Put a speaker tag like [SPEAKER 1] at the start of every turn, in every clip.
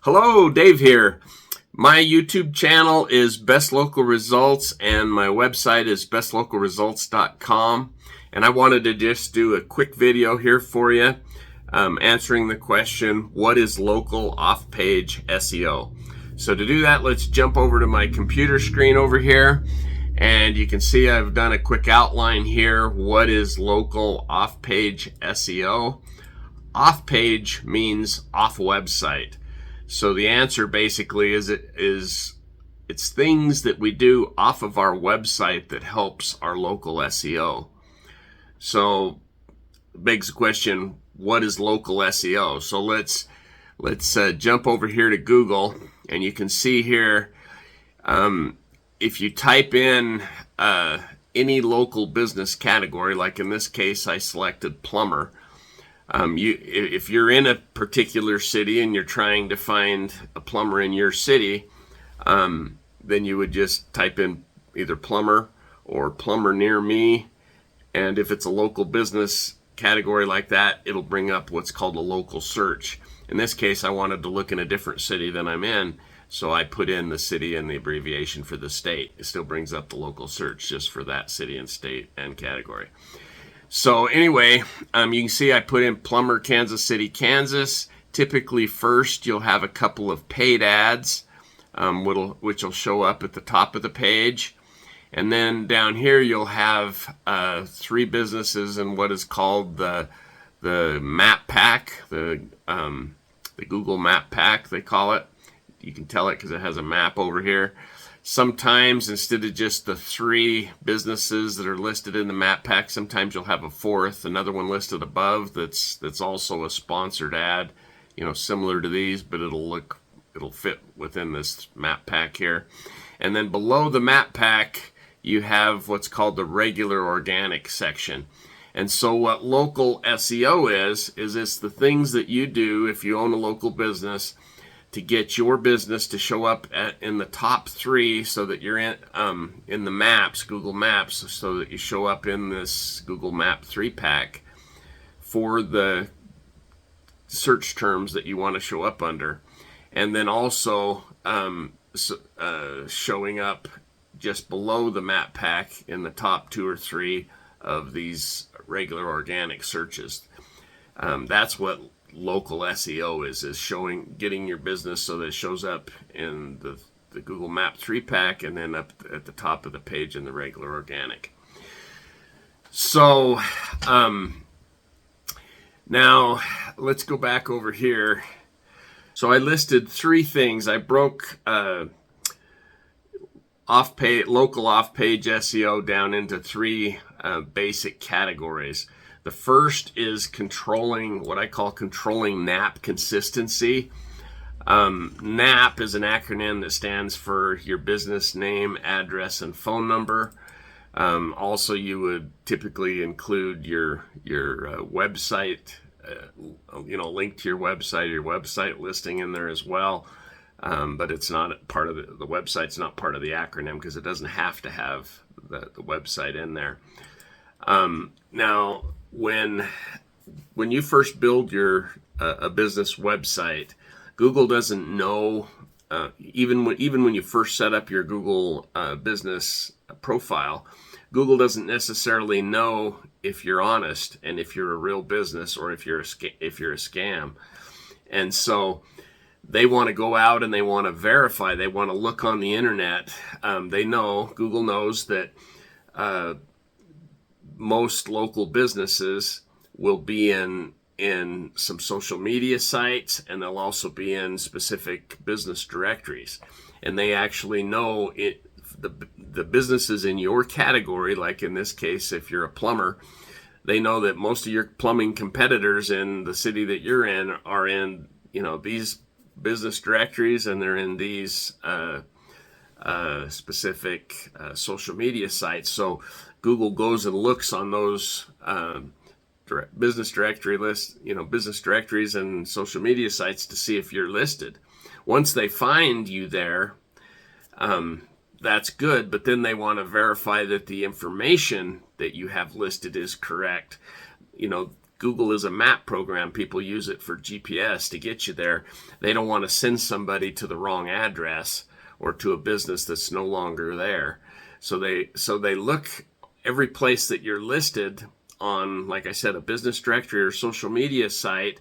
[SPEAKER 1] Hello, Dave here. My YouTube channel is Best Local Results and my website is bestlocalresults.com. And I wanted to just do a quick video here for you answering the question, what is local off-page SEO? So to do that, let's jump over to my computer screen over here. And you can see I've done a quick outline here. What is local off-page SEO? Off-page means off website. So the answer basically is it's things that we do off of our website that helps our local SEO. So it begs the question, what is local SEO? So let's jump over here to Google, and you can see here if you type in any local business category, like in this case I selected plumber. If you're in a particular city and you're trying to find a plumber in your city, then you would just type in either plumber or plumber near me. And if it's a local business category like that, it'll bring up what's called a local search. In this case, I wanted to look in a different city than I'm in, so I put in the city and the abbreviation for the state. It still brings up the local search just for that city and state and category. So anyway, you can see I put in plumber, Kansas City, Kansas. Typically first you'll have a couple of paid ads, which will show up at the top of the page. And then down here you'll have three businesses in what is called the map pack, the Google map pack they call it. You can tell it because it has a map over here. Sometimes instead of just the three businesses that are listed in the map pack, sometimes you'll have a fourth, another one listed above that's also a sponsored ad, similar to these, but it'll fit within this map pack here. And then below the map pack, you have what's called the regular organic section. And so what local SEO is it's the things that you do if you own a local business to get your business to show up in the top three, so that you're in the maps, Google Maps, so that you show up in this Google Map 3-pack for the search terms that you want to show up under. And then also showing up just below the map pack in the top two or three of these regular organic searches. That's what local SEO is getting your business so that it shows up in the Google Map 3-pack and then up at the top of the page in the regular organic. So now let's go back over here. So I listed three things. I broke local off-page SEO down into three basic categories. The first is what I call controlling NAP consistency. NAP is an acronym that stands for your business name, address, and phone number. Also, you would typically include your website, link to your website listing in there as well. But it's not part of the website's not part of the acronym because it doesn't have to have the website in there. Now, when you first build a business website, Google doesn't know, even when you first set up your Google business profile, Google doesn't necessarily know if you're honest and if you're a real business or if you're a scam. And so they want to go out and they want to verify. They want to look on the internet. Google knows that most local businesses will be in some social media sites, and they'll also be in specific business directories. And they actually know the businesses in your category, like in this case, if you're a plumber, they know that most of your plumbing competitors in the city that you're in are in, these business directories, and they're in these specific social media sites. So Google goes and looks on those business directory lists, business directories and social media sites to see if you're listed. Once they find you there, that's good, but then they want to verify that the information that you have listed is correct. Google is a map program. People use it for GPS to get you there. They don't want to send somebody to the wrong address or to a business that's no longer there. So they look every place that you're listed on, like I said, a business directory or social media site.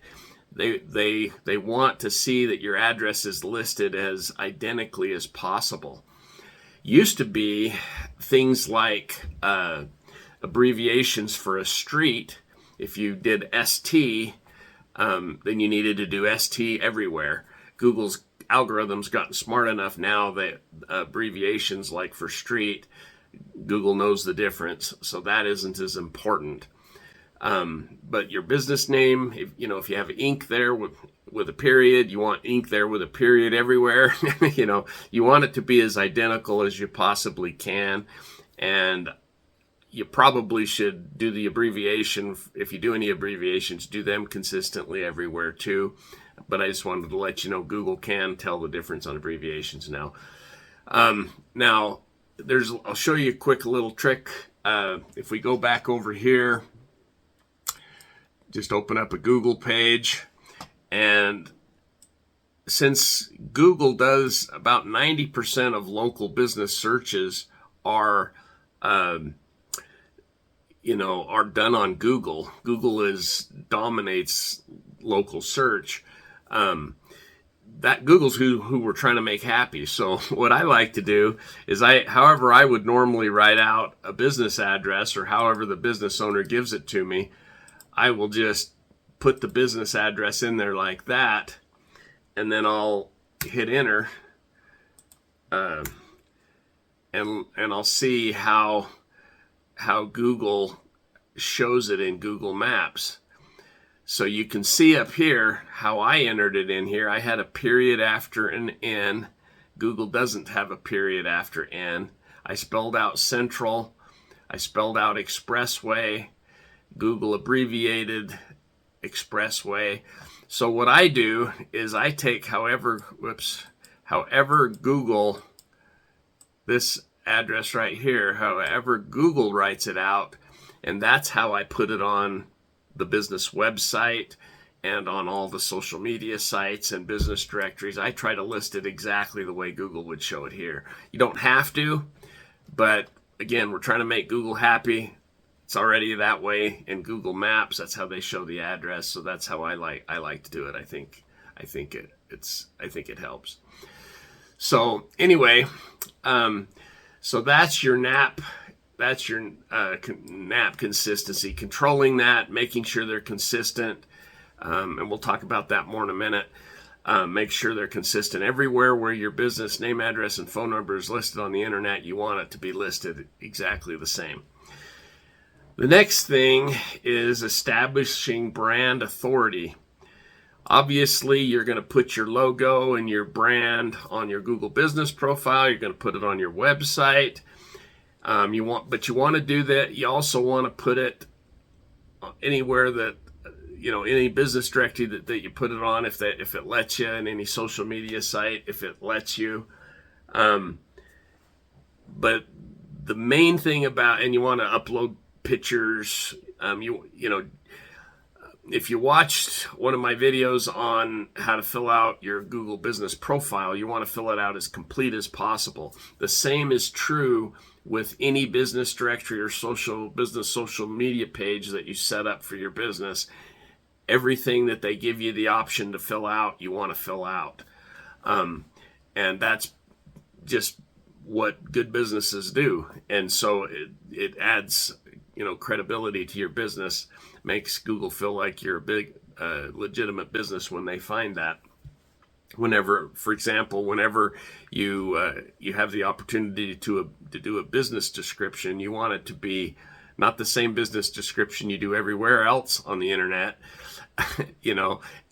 [SPEAKER 1] They want to see that your address is listed as identically as possible. Used to be things like abbreviations for a street. If you did ST, then you needed to do ST everywhere. Google's algorithms gotten smart enough now that abbreviations like for street, Google knows the difference, so that isn't as important. But your business name, if you have ink there with a period, you want ink there with a period everywhere. You want it to be as identical as you possibly can. And you probably should do the abbreviation. If you do any abbreviations, do them consistently everywhere too. But I just wanted to let you know Google can tell the difference on abbreviations now. Now, I'll show you a quick little trick. If we go back over here, just open up a Google page, and since Google does about 90% of local business searches are done on Google. Google dominates local search. That Google's who we're trying to make happy. So what I like to do is however I would normally write out a business address, or however the business owner gives it to me, I will just put the business address in there like that, and then I'll hit enter, and I'll see how Google shows it in Google Maps. So you can see up here how I entered it in here. I had a period after an N. Google doesn't have a period after N. I spelled out Central. I spelled out Expressway. Google abbreviated Expressway. So what I do is I take however Google, this address right here, however Google writes it out, and that's how I put it on the business website and on all the social media sites and business directories. I try to list it exactly the way Google would show it here. You don't have to, but again, we're trying to make Google happy. It's already that way in Google Maps. That's how they show the address. So that's how I like to do it. I think it helps. So anyway, so that's your NAP. That's your NAP consistency. Controlling that, making sure they're consistent, and we'll talk about that more in a minute. Make sure they're consistent everywhere where your business name, address, and phone number is listed on the internet. You want it to be listed exactly the same. The next thing is establishing brand authority. Obviously, you're going to put your logo and your brand on your Google business profile. You're going to put it on your website. You want to do that. You also want to put it anywhere that, any business directory that you put it on, if it lets you, and any social media site, if it lets you. But the main thing and you want to upload pictures. If you watched one of my videos on how to fill out your Google business profile, you want to fill it out as complete as possible. The same is true with any business directory or social media page that you set up for your business. Everything that they give you the option to fill out, you want to fill out. And that's just what good businesses do. And so it adds credibility to your business, makes Google feel like you're a big, legitimate business when they find that. For example, whenever you have the opportunity to do a business description, you want it to be not the same business description you do everywhere else on the internet.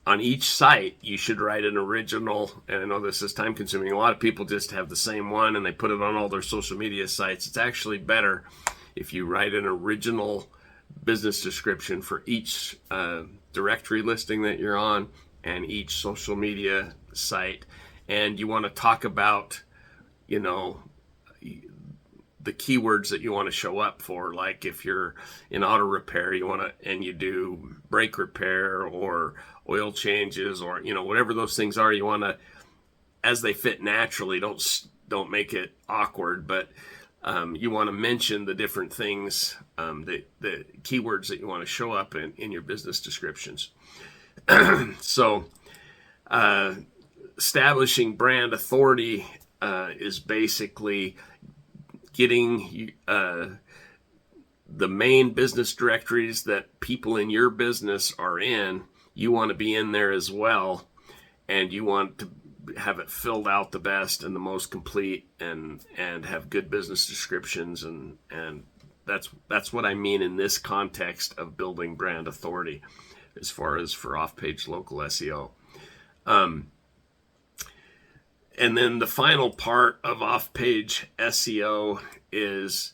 [SPEAKER 1] On each site, you should write an original, and I know this is time consuming. A lot of people just have the same one and they put it on all their social media sites. It's actually better if you write an original business description for each directory listing that you're on and each social media site. And you want to talk about, the keywords that you want to show up for. Like if you're in auto repair, and you do brake repair or oil changes, or whatever those things are, you want to, as they fit naturally, don't make it awkward, but you want to mention the different things, the keywords that you want to show up in your business descriptions. So establishing brand authority is basically getting the main business directories that people in your business are in. You want to be in there as well, and you want to have it filled out the best and the most complete, and have good business descriptions, and that's what I mean in this context of building brand authority as far as for off-page local SEO. And then the final part of off-page SEO is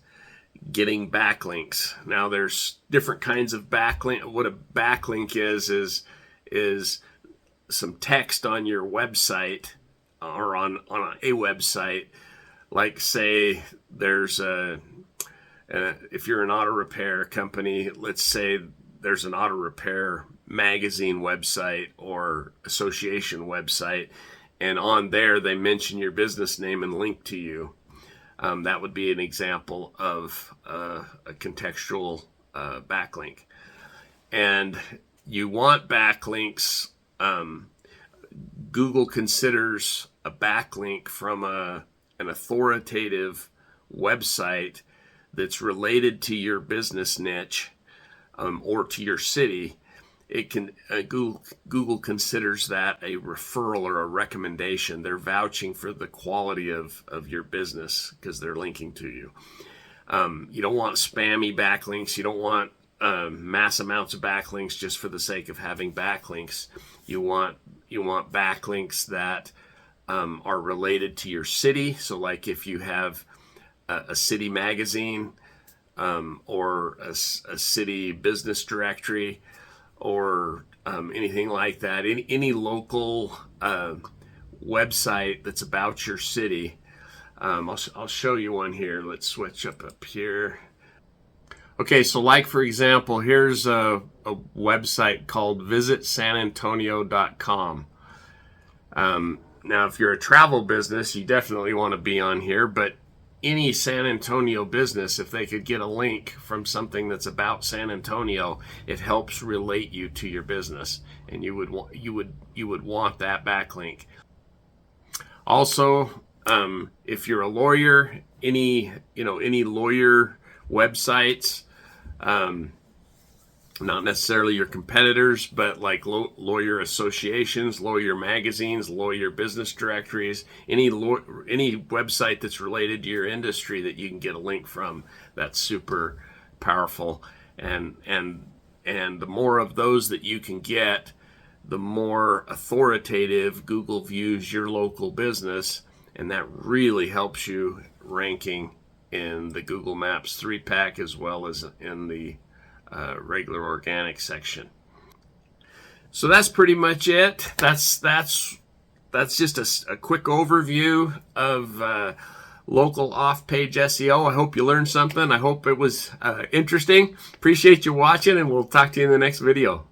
[SPEAKER 1] getting backlinks. Now there's different kinds of backlink. What a backlink is some text on your website, or on a website. Like say there's if you're an auto repair company, let's say there's an auto repair magazine website or association website, and on there they mention your business name and link to you. That would be an example of a contextual backlink. And you want backlinks. Google considers a backlink from an authoritative website that's related to your business niche, or to your city. It can Google considers that a referral or a recommendation. They're vouching for the quality of your business because they're linking to you. You don't want spammy backlinks. You don't want mass amounts of backlinks just for the sake of having backlinks. You want backlinks that are related to your city. So like if you have a city magazine, or a city business directory, or anything like that, any local website that's about your city. I'll show you one here. Let's switch up here. Okay, so like for example, here's a website called visitsanantonio.com. Now, if you're a travel business, you definitely want to be on here, but any San Antonio business, if they could get a link from something that's about San Antonio, it helps relate you to your business, and you would want that backlink. Also, if you're a lawyer, any lawyer websites, not necessarily your competitors, but like lawyer associations, lawyer magazines, lawyer business directories, any website that's related to your industry that you can get a link from, that's super powerful. And the more of those that you can get, the more authoritative Google views your local business, and that really helps you ranking in the Google Maps 3-pack as well as in the regular organic section. So that's pretty much it. That's just a quick overview of local off-page SEO. I hope you learned something. I hope it was interesting. Appreciate you watching, and we'll talk to you in the next video.